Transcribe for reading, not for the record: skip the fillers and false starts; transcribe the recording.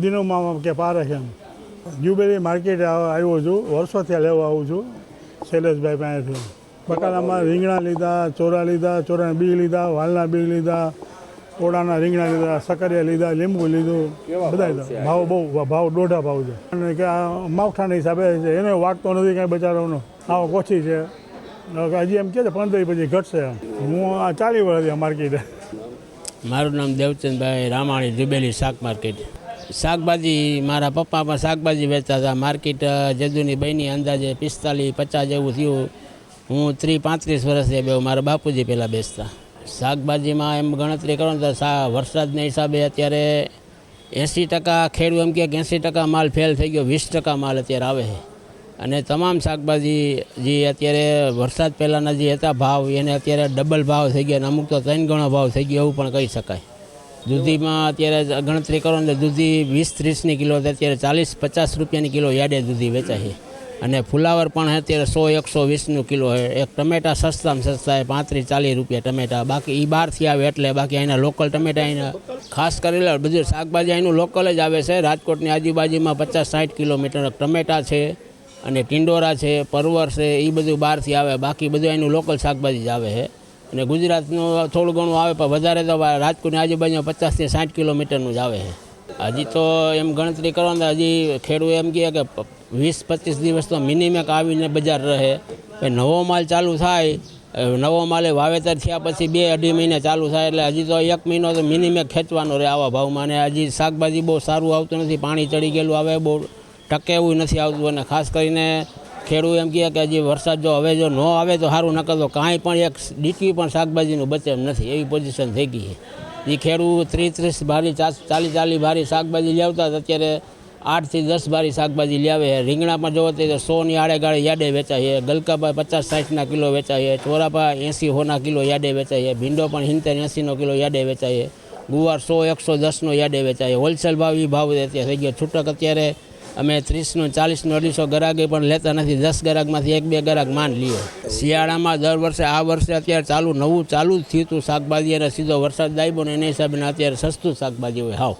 દિનોમાં કે પારે છે. જ્યુબેરી માર્કેટ આવ્યો છું, વર્ષોથી લેવા આવું છું શૈલેષભાઈ પાસેથી. બટાકામાં રીંગણા લીધા, ચોરાના બી લીધા, વાલના બી લીધા, ઓળાના રીંગણા લીધા, સકરિયા લીધા, લીંબુ લીધું, બધા લીધા. ભાવ દોઢા ભાવ છે. અને કે આ માવઠાના હિસાબે છે, એને વાગતો નથી કાંઈ બચારાનો. આવક ઓછી છે, હજી એમ કે છે 15 પછી ઘટશે. હું આ 40 વર્ષથી આ માર્કેટ. મારું નામ દેવચંદભાઈ રામાણી, જુબેલી શાક માર્કેટ. શાકભાજી મારા પપ્પા પણ શાકભાજી વેચતા હતા. માર્કેટ જદુની બહેની અંદાજે 45-50 જેવું થયું. હું 30-35 વર્ષથી બે મારા બાપુજી પહેલાં બેસતા. શાકભાજીમાં એમ ગણતરી કરો ને તો વરસાદના હિસાબે અત્યારે 80% ખેડૂત એમ કે 80% માલ ફેલ થઈ ગયો, 20% માલ અત્યારે આવે છે. અને તમામ શાકભાજી જે અત્યારે વરસાદ પહેલાંના જે હતા ભાવ એને અત્યારે ડબલ ભાવ થઈ ગયા, અને અમુક તો 3 ગણો ભાવ થઈ ગયો એવું પણ કહી શકાય. દૂધીમાં અત્યારે ગણતરી કરો ને દૂધી 20-30ની કિલો, અત્યારે 40-50 રૂપિયાની કિલો યાર્ડે દૂધી વેચાય છે. અને ફુલાવર પણ અત્યારે 100-120નું કિલો છે. એક ટમેટા સસ્તામાં સસ્તા 35-40 રૂપિયા ટમેટા. બાકી એ બહારથી આવે એટલે, બાકી અહીંના લોકલ ટમેટા અહીંના ખાસ કરીને બધું શાકભાજી અહીંનું લોકલ જ આવે છે. રાજકોટની આજુબાજુમાં 50-60 કિલોમીટર ટમેટા છે, અને ટિંડોરા છે, પરવર છે, એ બધું બહારથી આવે. બાકી બધું અહીંનું લોકલ શાકભાજી જ આવે છે. અને ગુજરાતનું થોડું ઘણું આવે, પણ વધારે તો રાજકોટની આજુબાજુમાં 50-60 કિલોમીટરનું જ આવે છે. હજી તો એમ ગણતરી કરો ને હજી ખેડૂત એમ કહે કે 20-25 દિવસ તો મિનિમેક આવીને બજાર રહે. નવો માલ ચાલુ થાય, નવો માલે વાવેતર થયા પછી 2-2.5 મહિને ચાલુ થાય, એટલે હજી તો 1 મહિનો તો મિનિમેક ખેંચવાનો રહે આવા ભાવમાં. અને હજી શાકભાજી બહુ સારું આવતું નથી, પાણી ચડી ગયેલું આવે, બહુ ટકે એવું નથી આવતું. અને ખાસ કરીને ખેડૂત એમ કહે કે હજી વરસાદ હવે જો ન આવે તો સારું, ન કરતો કાંઈ પણ એક ડીટવી પણ શાકભાજીનું બચે એમ નથી, એવી પોઝિશન થઈ ગઈ છે. એ ખેડૂત 30-30 ભારી 40-40 ભારી શાકભાજી લાવતા, અત્યારે 8-10 ભારી શાકભાજી લાવે. રીંગણા પણ જોવો તો 100ની આડેગાળે યાર્ડે વેચાય છે. ગલકાભાઈ 50-60ના કિલો વેચાય છે. ચોરાપા 80-100ના કિલો યાર્ડે વેચાય છે. ભીંડો પણ 70-80નો કિલો યાર્ડે વેચાય છે. ગુવાર 100-110નો યાર્ડે વેચાય છે. હોલસેલ ભાવ એ ભાવ અત્યારે થઈ ગયો. છૂટક અત્યારે અમે 30નો 40નો 250 ગરાગે પણ લેતા નથી. 10 ગરાગમાંથી 1-2 ગરાગ માંડ લઈએ. શિયાળામાં દર વર્ષે આ વર્ષે અત્યારે નવું ચાલુ જ થયું હતું શાકભાજી, અને સીધો વરસાદ દાબ્યો ને એના હિસાબે અત્યારે સસ્તું શાકભાજી હોય હાવ.